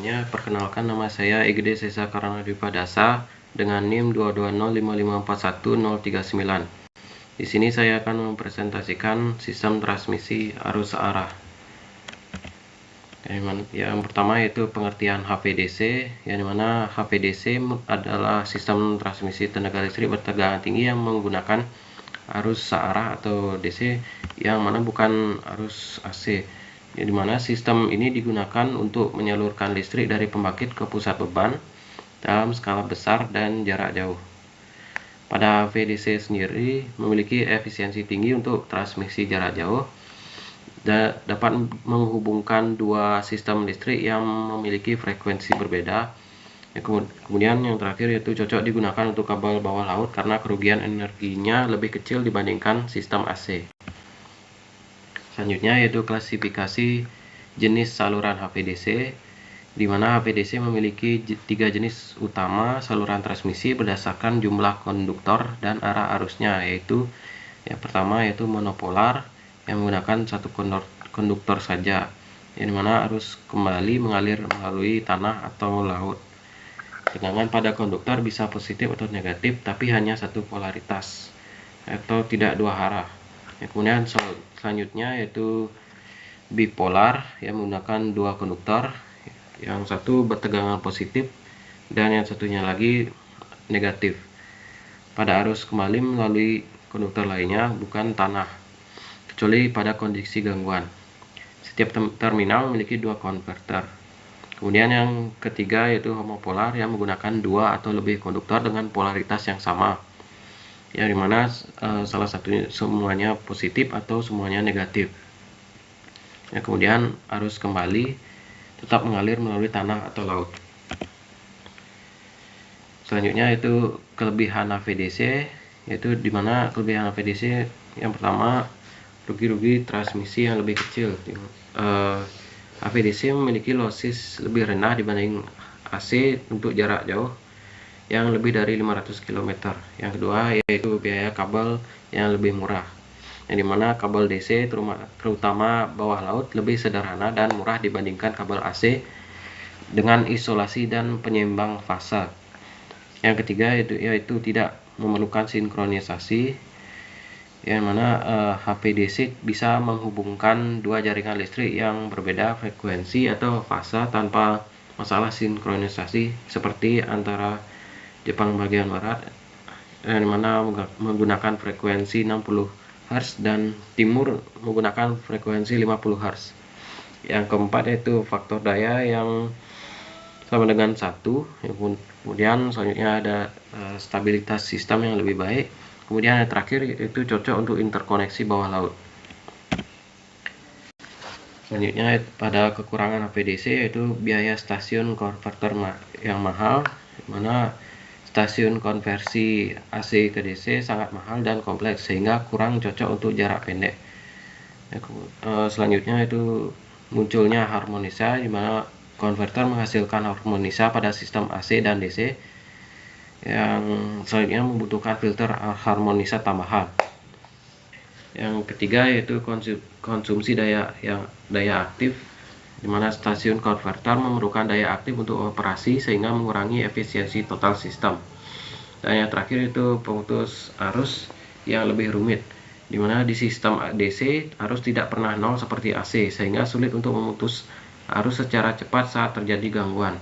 semuanya, perkenalkan nama saya Egede Sesa Karanadipadasa dengan NIM 2205541-039. Di sini saya akan mempresentasikan sistem transmisi arus searah. Yang pertama yaitu pengertian HVDC, yang dimana HVDC adalah sistem transmisi tenaga listrik bertegangan tinggi yang menggunakan arus searah atau DC, yang mana bukan arus AC. Di mana sistem ini digunakan untuk menyalurkan listrik dari pembangkit ke pusat beban dalam skala besar dan jarak jauh. Pada VDC sendiri memiliki efisiensi tinggi untuk transmisi jarak jauh dan dapat menghubungkan dua sistem listrik yang memiliki frekuensi berbeda. Kemudian yang terakhir yaitu cocok digunakan untuk kabel bawah laut karena kerugian energinya lebih kecil dibandingkan sistem AC. Selanjutnya yaitu klasifikasi jenis saluran HVDC, di mana HVDC memiliki tiga jenis utama saluran transmisi berdasarkan jumlah konduktor dan arah arusnya, yaitu yang pertama yaitu monopolar yang menggunakan satu konduktor saja, yang mana arus kembali mengalir melalui tanah atau laut. Tegangan pada konduktor bisa positif atau negatif, tapi hanya satu polaritas atau tidak dua arah. Kemudian selanjutnya yaitu bipolar yang menggunakan dua konduktor, yang satu bertegangan positif dan yang satunya lagi negatif pada arus kembali melalui konduktor lainnya, bukan tanah, kecuali pada kondisi gangguan. Setiap terminal memiliki dua konverter. Kemudian yang ketiga yaitu homopolar yang menggunakan dua atau lebih konduktor dengan polaritas yang sama, yang dimana salah satunya semuanya positif atau semuanya negatif. Kemudian arus kembali tetap mengalir melalui tanah atau laut. Selanjutnya itu kelebihan HVDC, yaitu dimana kelebihan HVDC yang pertama rugi-rugi transmisi yang lebih kecil. HVDC memiliki losses lebih rendah dibanding AC untuk jarak jauh yang lebih dari 500 km. Yang kedua yaitu biaya kabel yang lebih murah, yang dimana kabel DC terutama bawah laut lebih sederhana dan murah dibandingkan kabel AC dengan isolasi dan penyeimbang fase. Yang ketiga yaitu tidak memerlukan sinkronisasi, yang mana HVDC bisa menghubungkan dua jaringan listrik yang berbeda frekuensi atau fase tanpa masalah sinkronisasi seperti antara Jepang bagian barat, yang mana menggunakan frekuensi 60 Hz dan timur menggunakan frekuensi 50 Hz. Yang keempat yaitu faktor daya yang sama dengan 1. Kemudian selanjutnya ada stabilitas sistem yang lebih baik. Kemudian yang terakhir itu cocok untuk interkoneksi bawah laut. Selanjutnya pada kekurangan HVDC yaitu biaya stasiun konverter yang mahal, di mana stasiun konversi AC ke DC sangat mahal dan kompleks sehingga kurang cocok untuk jarak pendek. Selanjutnya itu munculnya harmonisa, di mana konverter menghasilkan harmonisa pada sistem AC dan DC. Yang selanjutnya membutuhkan filter harmonisa tambahan. Yang ketiga yaitu konsumsi daya aktif, di mana stasiun konverter memerlukan daya aktif untuk operasi sehingga mengurangi efisiensi total sistem. Dan yang terakhir itu pemutus arus yang lebih rumit, di mana di sistem DC arus tidak pernah nol seperti AC sehingga sulit untuk memutus arus secara cepat saat terjadi gangguan.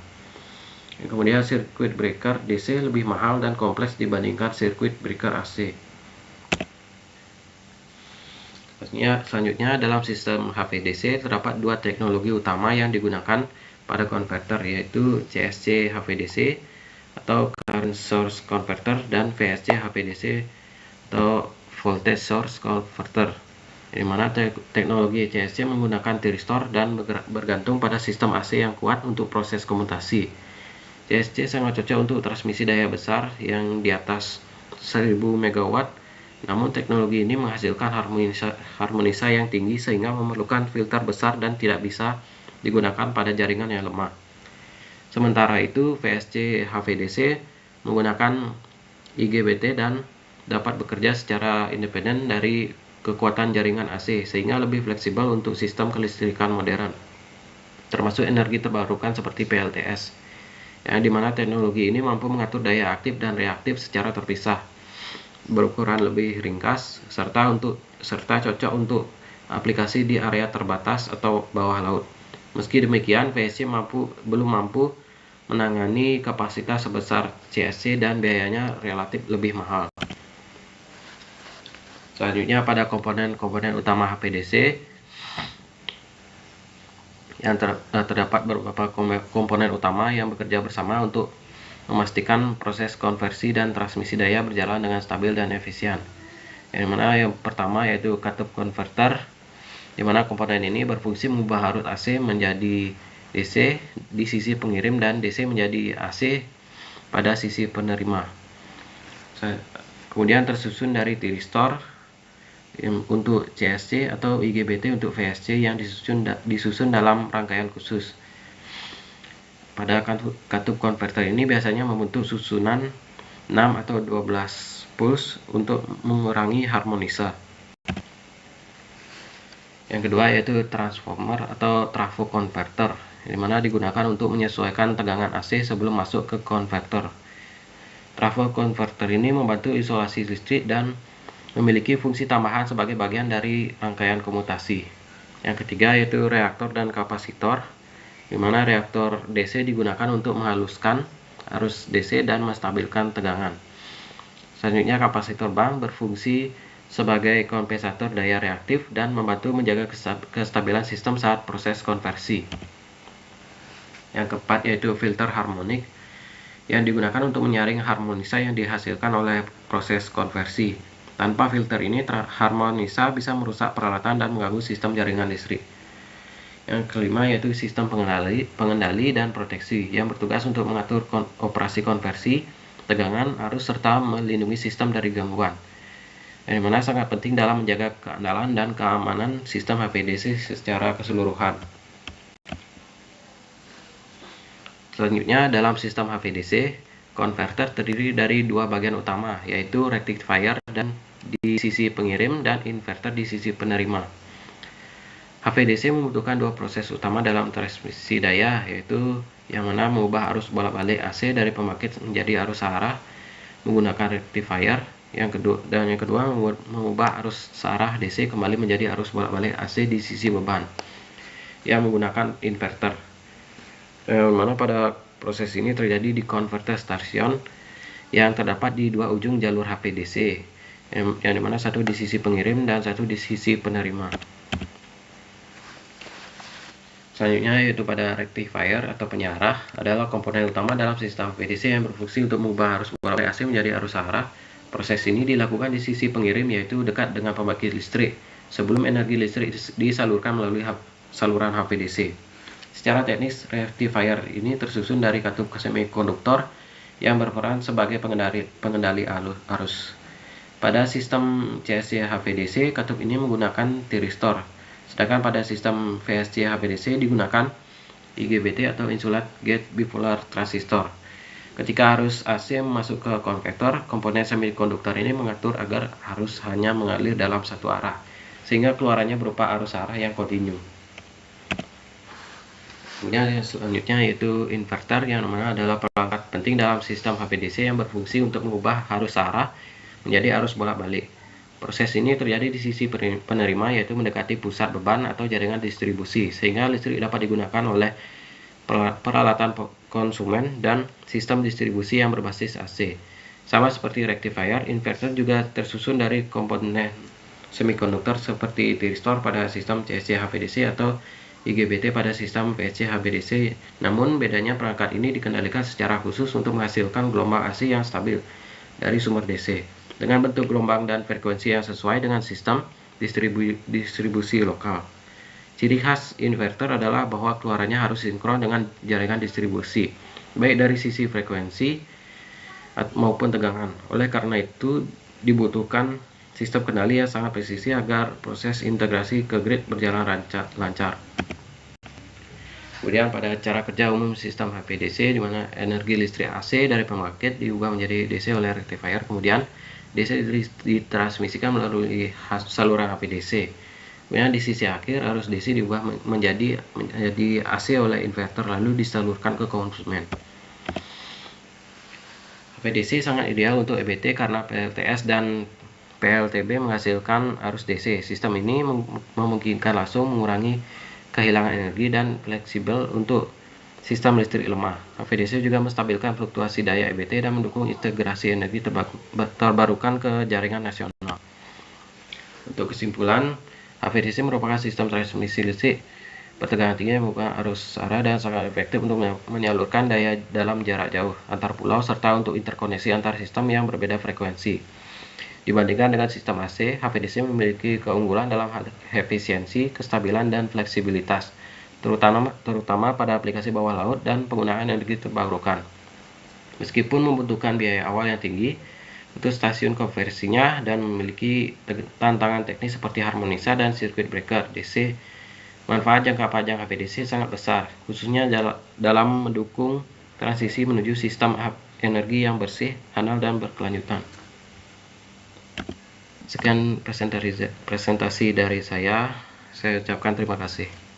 Kemudian sirkuit breaker DC lebih mahal dan kompleks dibandingkan sirkuit breaker AC. Selanjutnya dalam sistem HVDC terdapat dua teknologi utama yang digunakan pada konverter, yaitu CSC HVDC atau Current Source Converter dan VSC HVDC atau Voltage Source Converter, di mana teknologi CSC menggunakan thyristor dan bergantung pada sistem AC yang kuat untuk proses komutasi. CSC sangat cocok untuk transmisi daya besar yang di atas 1000 MW. Namun teknologi ini menghasilkan harmonisa yang tinggi sehingga memerlukan filter besar dan tidak bisa digunakan pada jaringan yang lemah. Sementara itu VSC HVDC menggunakan IGBT dan dapat bekerja secara independen dari kekuatan jaringan AC sehingga lebih fleksibel untuk sistem kelistrikan modern. termasuk energi terbarukan seperti PLTS, yang dimana teknologi ini mampu mengatur daya aktif dan reaktif secara terpisah, berukuran lebih ringkas, serta cocok untuk aplikasi di area terbatas atau bawah laut. Meski demikian, VSC belum mampu menangani kapasitas sebesar CSC dan biayanya relatif lebih mahal. Selanjutnya pada komponen utama HVDC yang terdapat beberapa komponen utama yang bekerja bersama untuk memastikan proses konversi dan transmisi daya berjalan dengan stabil dan efisien. Yang pertama yaitu katup converter, di mana komponen ini berfungsi mengubah arus AC menjadi DC di sisi pengirim dan DC menjadi AC pada sisi penerima. Kemudian tersusun dari thyristor untuk CSC atau IGBT untuk VSC yang disusun dalam rangkaian khusus. Pada katup converter ini biasanya membentuk susunan 6 atau 12 puls untuk mengurangi harmonise. Yang kedua yaitu transformer atau trafo converter, di mana digunakan untuk menyesuaikan tegangan AC sebelum masuk ke konverter. Trafo converter ini membantu isolasi listrik dan memiliki fungsi tambahan sebagai bagian dari rangkaian komutasi. Yang ketiga yaitu reaktor dan kapasitor, di mana reaktor DC digunakan untuk menghaluskan arus DC dan menstabilkan tegangan. Selanjutnya kapasitor bank berfungsi sebagai kompensator daya reaktif dan membantu menjaga kestabilan sistem saat proses konversi. Yang keempat yaitu filter harmonik, yang digunakan untuk menyaring harmonisa yang dihasilkan oleh proses konversi. Tanpa filter ini, harmonisa bisa merusak peralatan dan mengganggu sistem jaringan listrik. Yang kelima yaitu sistem pengendali dan proteksi, yang bertugas untuk mengatur operasi konversi, tegangan, arus, serta melindungi sistem dari gangguan. Yang dimana sangat penting dalam menjaga keandalan dan keamanan sistem HVDC secara keseluruhan. Selanjutnya, dalam sistem HVDC, konverter terdiri dari dua bagian utama, yaitu rectifier di sisi pengirim dan inverter di sisi penerima. HVDC membutuhkan dua proses utama dalam transmisi daya, yaitu yang mana mengubah arus bolak-balik AC dari pembangkit menjadi arus searah menggunakan rectifier, yang kedua mengubah arus searah DC kembali menjadi arus bolak-balik AC di sisi beban yang menggunakan inverter. Mana pada proses ini terjadi di konverter stasiun yang terdapat di dua ujung jalur HVDC, yang dimana satu di sisi pengirim dan satu di sisi penerima. Selanjutnya yaitu pada rectifier atau penyarah, adalah komponen utama dalam sistem HVDC yang berfungsi untuk mengubah arus bolak-balik AC menjadi arus searah. Proses ini dilakukan di sisi pengirim, yaitu dekat dengan pembangkit listrik, sebelum energi listrik disalurkan melalui saluran HVDC. Secara teknis, rectifier ini tersusun dari katup semikonduktor yang berperan sebagai pengendali arus. Pada sistem CSC HVDC, katup ini menggunakan thyristor, sedangkan pada sistem VSC HVDC digunakan IGBT atau insulat gate bipolar transistor. Ketika arus AC masuk ke konvektor, komponen semikonduktor ini mengatur agar arus hanya mengalir dalam satu arah, sehingga keluarannya berupa arus arah yang kontinu. Kemudian selanjutnya yaitu inverter, yang mana adalah perangkat penting dalam sistem HVDC yang berfungsi untuk mengubah arus arah menjadi arus bolak-balik. Proses ini terjadi di sisi penerima, yaitu mendekati pusat beban atau jaringan distribusi, sehingga listrik dapat digunakan oleh peralatan konsumen dan sistem distribusi yang berbasis AC. Sama seperti rectifier, inverter juga tersusun dari komponen semikonduktor seperti thyristor pada sistem CSC HVDC atau IGBT pada sistem VSC HVDC. Namun bedanya perangkat ini dikendalikan secara khusus untuk menghasilkan gelombang AC yang stabil dari sumber DC dengan bentuk gelombang dan frekuensi yang sesuai dengan sistem distribusi lokal. Ciri khas inverter adalah bahwa keluarannya harus sinkron dengan jaringan distribusi, baik dari sisi frekuensi maupun tegangan. Oleh karena itu, dibutuhkan sistem kendali yang sangat presisi agar proses integrasi ke grid berjalan lancar. Kemudian pada cara kerja umum sistem HVDC, di mana energi listrik AC dari pembangkit diubah menjadi DC oleh rectifier, kemudian DC ditransmisikan melalui saluran HVDC. Kemudian di sisi akhir arus DC diubah menjadi AC oleh inverter lalu disalurkan ke konsumen. HVDC sangat ideal untuk EBT karena PLTS dan PLTB menghasilkan arus DC. Sistem ini memungkinkan langsung mengurangi kehilangan energi dan fleksibel untuk sistem listrik lemah. HVDC juga menstabilkan fluktuasi daya EBT dan mendukung integrasi energi terbarukan ke jaringan nasional. Untuk kesimpulan, HVDC merupakan sistem transmisi listrik bertegangan tinggi yang mengubah arus arah dan sangat efektif untuk menyalurkan daya dalam jarak jauh antar pulau serta untuk interkoneksi antar sistem yang berbeda frekuensi. Dibandingkan dengan sistem AC, HVDC memiliki keunggulan dalam hal efisiensi, kestabilan, dan fleksibilitas, terutama pada aplikasi bawah laut dan penggunaan energi terbarukan. Meskipun membutuhkan biaya awal yang tinggi untuk stasiun konversinya dan memiliki tantangan teknis seperti harmonisa dan circuit breaker DC, manfaat jangka panjang HVDC sangat besar, khususnya dalam mendukung transisi menuju sistem energi yang bersih, handal, dan berkelanjutan. Sekian presentasi dari saya ucapkan terima kasih.